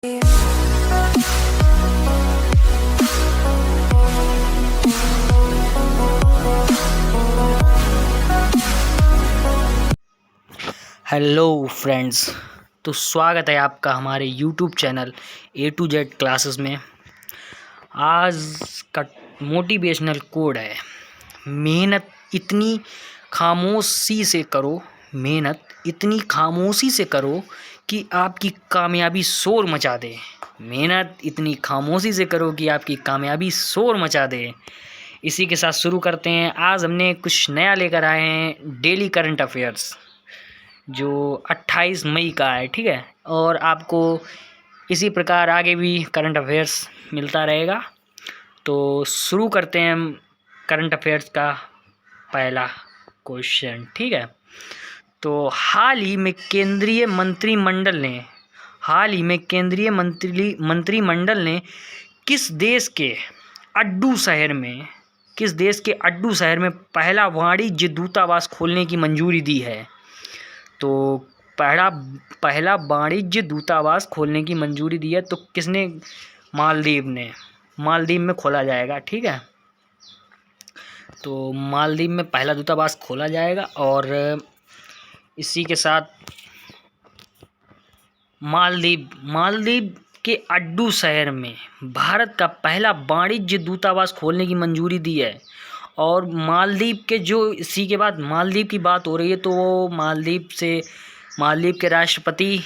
Hello friends, तो स्वागत है आपका हमारे YouTube channel A to Z classes में। आज का मोटिवेशनल कोड है, मेहनत इतनी खामोशी से करो, मेहनत इतनी खामोशी से करो कि आपकी कामयाबी शोर मचा दे। मेहनत इतनी खामोशी से करो कि आपकी कामयाबी शोर मचा दे। इसी के साथ शुरू करते हैं। आज हमने कुछ नया लेकर आए हैं, डेली करंट अफेयर्स, जो 28 मई का है, ठीक है। और आपको इसी प्रकार आगे भी करंट अफेयर्स मिलता रहेगा। तो शुरू करते हैं हम करंट अफेयर्स का पहला क्वेश्चन, ठीक है। तो हाल ही में केंद्रीय मंत्रिमंडल ने किस देश के अड्डू शहर में पहला वाणिज्य दूतावास खोलने की मंजूरी दी है? तो पहला वाणिज्य दूतावास खोलने की मंजूरी दी है, तो किसने? मालदीव में खोला जाएगा, ठीक है। तो मालदीव में पहला दूतावास खोला जाएगा। और इसी के साथ मालदीव के अड्डू शहर में भारत का पहला वाणिज्य दूतावास खोलने की मंजूरी दी है। और मालदीव के इसी के बाद मालदीव की बात हो रही है, तो वो मालदीव के राष्ट्रपति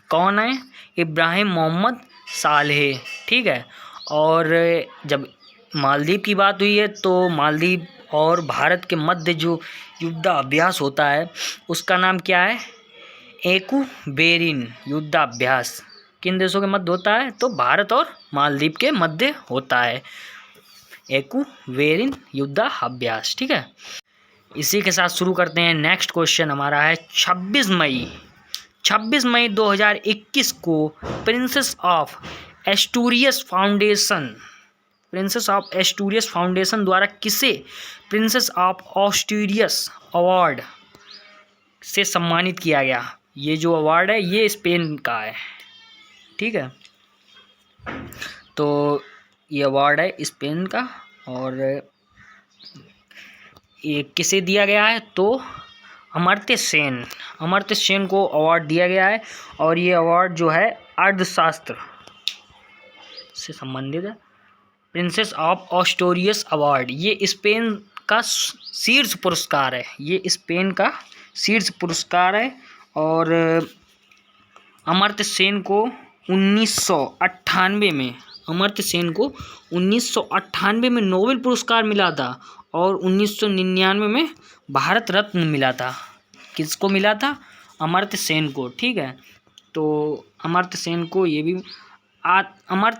कौन है? इब्राहिम मोहम्मद सालेह, ठीक है। और जब मालदीव की बात हुई है, तो मालदीव और भारत के मध्य जो युद्धाभ्यास होता है उसका नाम क्या है? एक्वेरिन युद्धाभ्यास। किन देशों के मध्य होता है? तो भारत और मालदीव के मध्य होता है एक्वेरिन युद्धाभ्यास, ठीक है। इसी के साथ शुरू करते हैं। नेक्स्ट क्वेश्चन हमारा है 26 मई 2021 को प्रिंसेस ऑफ एस्टूरियस फाउंडेशन द्वारा किसे प्रिंसेस ऑफ एस्टूरियस अवार्ड से सम्मानित किया गया? ये जो अवार्ड है ये स्पेन का है, ठीक है। तो ये अवार्ड है स्पेन का। और ये किसे दिया गया है? तो अमर्त्य सेन को अवार्ड दिया गया है। और ये अवार्ड जो है अर्थशास्त्र से संबंधित है। प्रिंसेस ऑफ एस्टूरियस अवार्ड ये स्पेन का शीर्ष पुरस्कार है। और अमर्त्य सेन को 1998 में नोबेल पुरस्कार मिला था। और 1999 में भारत रत्न मिला था। किसको मिला था? अमर्त्य सेन को, ठीक है। तो अमर्त्य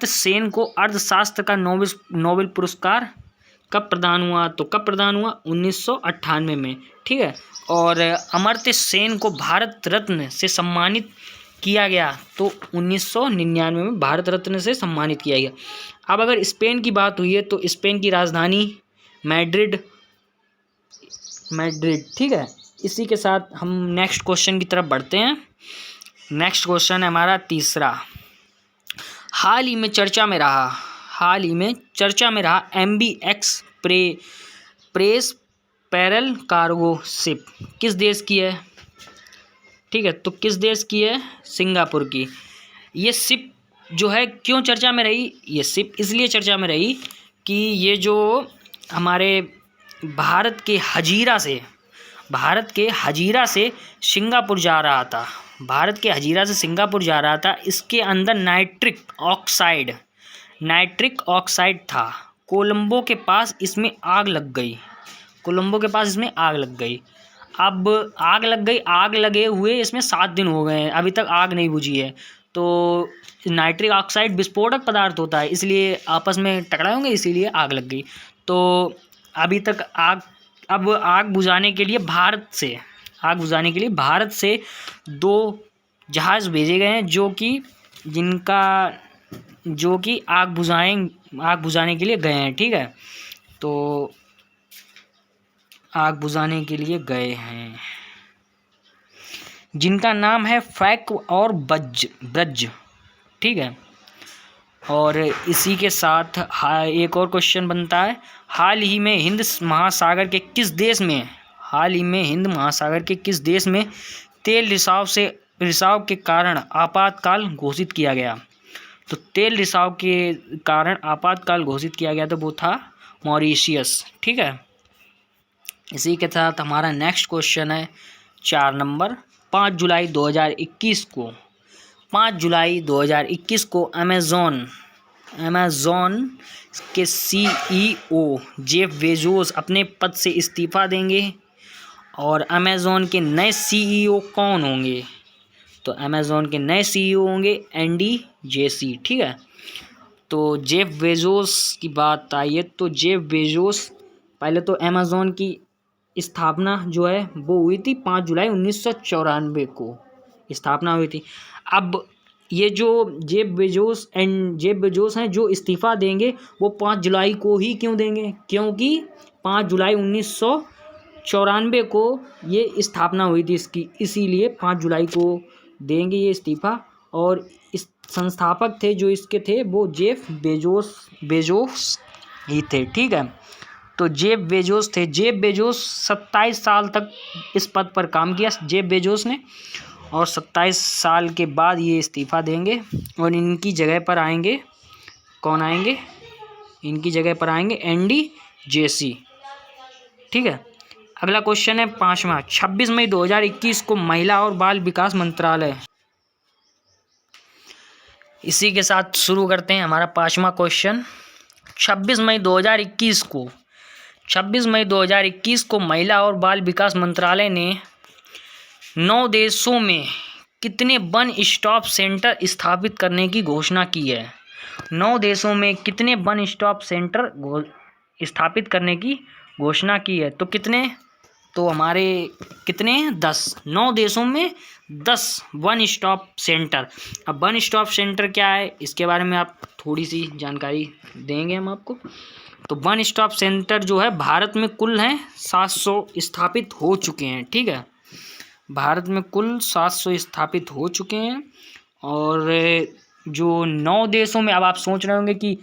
सेन को अर्थशास्त्र का नोबेल पुरस्कार कब प्रदान हुआ? 1998 में, ठीक है। और अमर्त्य सेन को भारत रत्न से सम्मानित किया गया, तो 1999 में भारत रत्न से सम्मानित किया गया। अब अगर स्पेन की बात हुई है, तो स्पेन की राजधानी मैड्रिड, ठीक है। इसी के साथ हम नेक्स्ट क्वेश्चन की तरफ बढ़ते हैं। नेक्स्ट क्वेश्चन है हमारा तीसरा। हाल ही में चर्चा में रहा MBX press parallel cargo ship किस देश की है? ठीक है, तो किस देश की है? सिंगापुर की। ये शिप जो है क्यों चर्चा में रही? ये शिप इसलिए चर्चा में रही कि ये जो हमारे भारत के हजीरा से सिंगापुर जा रहा था। इसके अंदर नाइट्रिक ऑक्साइड था। कोलंबो के पास इसमें आग लग गई। अब आग लगे हुए इसमें 7 दिन हो गए हैं, अभी तक आग नहीं बुझी है। तो नाइट्रिक ऑक्साइड विस्फोटक पदार्थ होता है, इसलिए आपस में टकराए होंगे, इसीलिए आग लग गई। तो अभी तक आग बुझाने के लिए भारत से 2 जहाज़ भेजे गए हैं, जो कि आग बुझाने के लिए गए हैं, ठीक है। तो आग बुझाने के लिए गए हैं, जिनका नाम है फैक और ब्रज, ठीक है। और इसी के साथ एक और क्वेश्चन बनता है, हाल ही में हिंद महासागर के किस देश में तेल रिसाव के कारण आपातकाल घोषित किया गया? तो तेल रिसाव के कारण आपातकाल घोषित किया गया तो वो था मॉरिशियस, ठीक है। इसी के साथ हमारा नेक्स्ट क्वेश्चन है 4 नंबर, 5 जुलाई 2021 को अमेज़ॉन के CEO जेफ बेजोस अपने पद से इस्तीफा देंगे और अमेज़ॉन के नए CEO कौन होंगे? तो अमेज़ॉन के नए CEO होंगे एंडी जेसी, ठीक है। तो जेफ बेजोस की बात आई है तो जेफ बेजोस पहले तो अमेज़ॉन की स्थापना जो है वो हुई थी 5 जुलाई 1994 को स्थापना हुई थी। अब ये जो जेफ बेजोस हैं जो इस्तीफ़ा देंगे वो 5 जुलाई को ही क्यों देंगे? क्योंकि 5 जुलाई 1994 को ये स्थापना हुई थी इसकी, इसीलिए 5 जुलाई को देंगे ये इस्तीफ़ा। और इस संस्थापक थे जो इसके थे वो जेफ बेजोस ही थे, ठीक है। तो जेफ बेजोस थे। जेफ बेजोस 27 साल तक इस पद पर काम किया जेफ बेजोस ने, और 27 साल के बाद ये इस्तीफ़ा देंगे और इनकी जगह पर आएंगे, कौन आएंगे? इनकी जगह पर आएंगे एंडी जेसी, ठीक है। अगला क्वेश्चन है 5वां, 26 मई 2021 को महिला और बाल विकास मंत्रालय, इसी के साथ शुरू करते हैं हमारा 5वां क्वेश्चन। 26 मई 2021 को महिला और बाल विकास मंत्रालय ने 9 देशों में कितने वन स्टॉप सेंटर स्थापित करने की घोषणा की है? 9 देशों में कितने वन स्टॉप सेंटर स्थापित करने की घोषणा की है? तो कितने? तो हमारे कितने? 10। 9 देशों में 10 वन स्टॉप सेंटर। अब वन स्टॉप सेंटर क्या है इसके बारे में आप थोड़ी सी जानकारी देंगे हम आपको। तो वन स्टॉप सेंटर जो है भारत में कुल हैं 700 स्थापित हो चुके हैं, ठीक है। भारत में कुल 700 स्थापित हो चुके हैं। और जो 9 देशों में, अब आप सोच रहे होंगे कि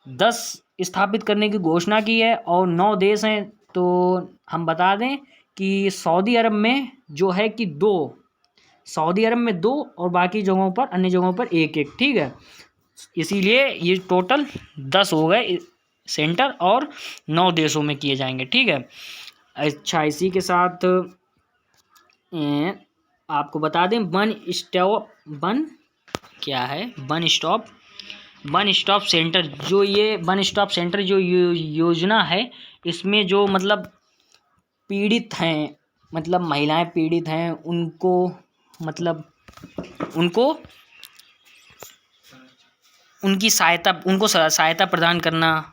10 स्थापित करने की घोषणा की है और 9 देश हैं, तो हम बता दें कि सऊदी अरब में जो है कि 2, सऊदी अरब में 2 और बाकी जगहों पर, अन्य जगहों पर 1-1, ठीक है। इसीलिए ये टोटल 10 हो गए सेंटर और 9 देशों में किए जाएंगे, ठीक है। अच्छा, इसी के साथ आपको बता दें वन स्टॉप सेंटर जो ये वन स्टॉप सेंटर जो योजना है, इसमें जो मतलब पीड़ित हैं, मतलब महिलाएं पीड़ित हैं, उनकी सहायता प्रदान करना,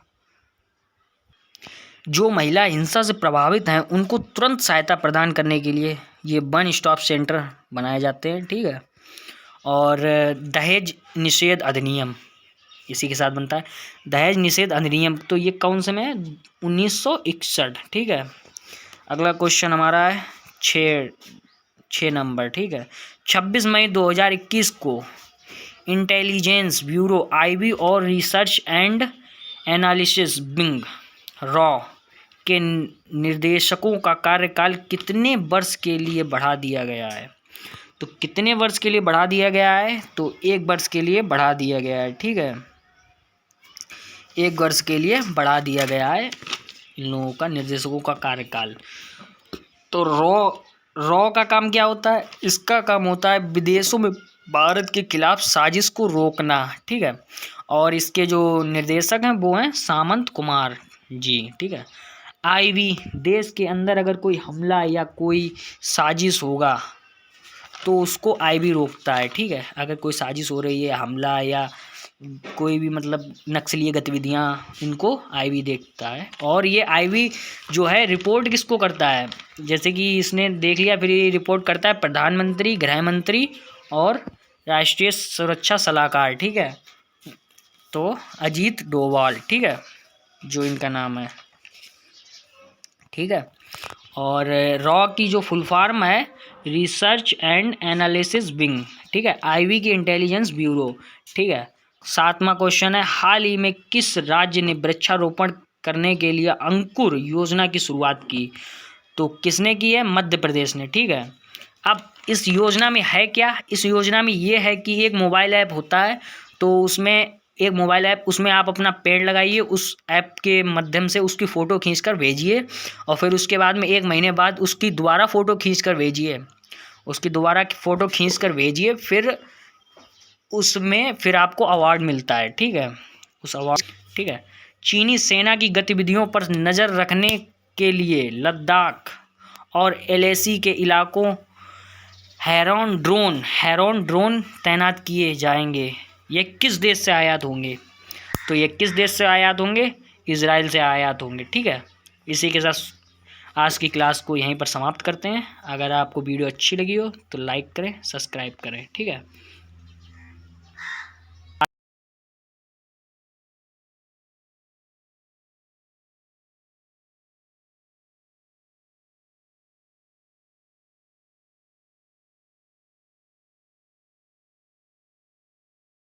जो महिला हिंसा से प्रभावित हैं उनको तुरंत सहायता प्रदान करने के लिए ये वन स्टॉप सेंटर बनाए जाते हैं, ठीक है। और दहेज निषेध अधिनियम इसी के साथ बनता है। दहेज निषेध अधिनियम तो ये कौन से में है? 1961, ठीक है। अगला क्वेश्चन हमारा है 6 नंबर, ठीक है। 26 मई 2021 को इंटेलिजेंस ब्यूरो IB और research and analysis wing raw के निर्देशकों का कार्यकाल कितने वर्ष के लिए बढ़ा दिया गया है? तो कितने वर्ष के लिए बढ़ा दिया गया है? तो 1 वर्ष के लिए बढ़ा दिया गया है, ठीक है। 1 वर्ष के लिए बढ़ा दिया गया है इन लोगों का, निर्देशकों का कार्यकाल। तो रॉ का काम क्या होता है? इसका काम होता है विदेशों में भारत के खिलाफ साजिश को रोकना, ठीक है। और इसके जो निर्देशक हैं वो हैं सामंत कुमार जी, ठीक है। IB, देश के अंदर अगर कोई हमला या कोई साजिश होगा तो उसको IB रोकता है, ठीक है। अगर कोई साजिश हो रही है, हमला या कोई भी मतलब नक्सलीय गतिविधियां, इनको IB देखता है। और ये IB जो है रिपोर्ट किसको करता है? जैसे कि इसने देख लिया, फिर ये रिपोर्ट करता है प्रधानमंत्री, गृह मंत्री और राष्ट्रीय सुरक्षा सलाहकार, ठीक है। तो अजीत डोभाल, ठीक है, जो इनका नाम है, ठीक है। और रॉ की जो फुल फॉर्म है रिसर्च एंड एनालिसिस विंग, ठीक है, आईबी की इंटेलिजेंस ब्यूरो। ठीक है, 7वां क्वेश्चन है, हाल ही में किस राज्य ने वृक्षारोपण करने के लिए अंकुर योजना की शुरुआत की? तो किसने की है? मध्य प्रदेश ने। ठीक है, अब इस योजना में है क्या? इस योजना में ये है कि एक मोबाइल ऐप होता है, तो उसमें एक मोबाइल ऐप, उसमें आप अपना पेड़ लगाइए, उस ऐप के माध्यम से उसकी फ़ोटो खींचकर भेजिए और फिर उसके बाद में 1 महीने बाद उसकी दोबारा फ़ोटो खींचकर भेजिए, उसकी दोबारा फ़ोटो खींचकर भेजिए, फिर उसमें फिर आपको अवार्ड मिलता है। ठीक है, उस अवार्ड। ठीक है, चीनी सेना की गतिविधियों पर नज़र रखने के लिए लद्दाख और एलएसी के इलाकों हेरॉन ड्रोन तैनात किए जाएंगे। ये किस देश से आयात होंगे? तो ये किस देश से आयात होंगे? इजराइल से आयात होंगे। ठीक है, इसी के साथ आज की क्लास को यहीं पर समाप्त करते हैं। अगर आपको वीडियो अच्छी लगी हो तो लाइक करें, सब्सक्राइब करें। ठीक है।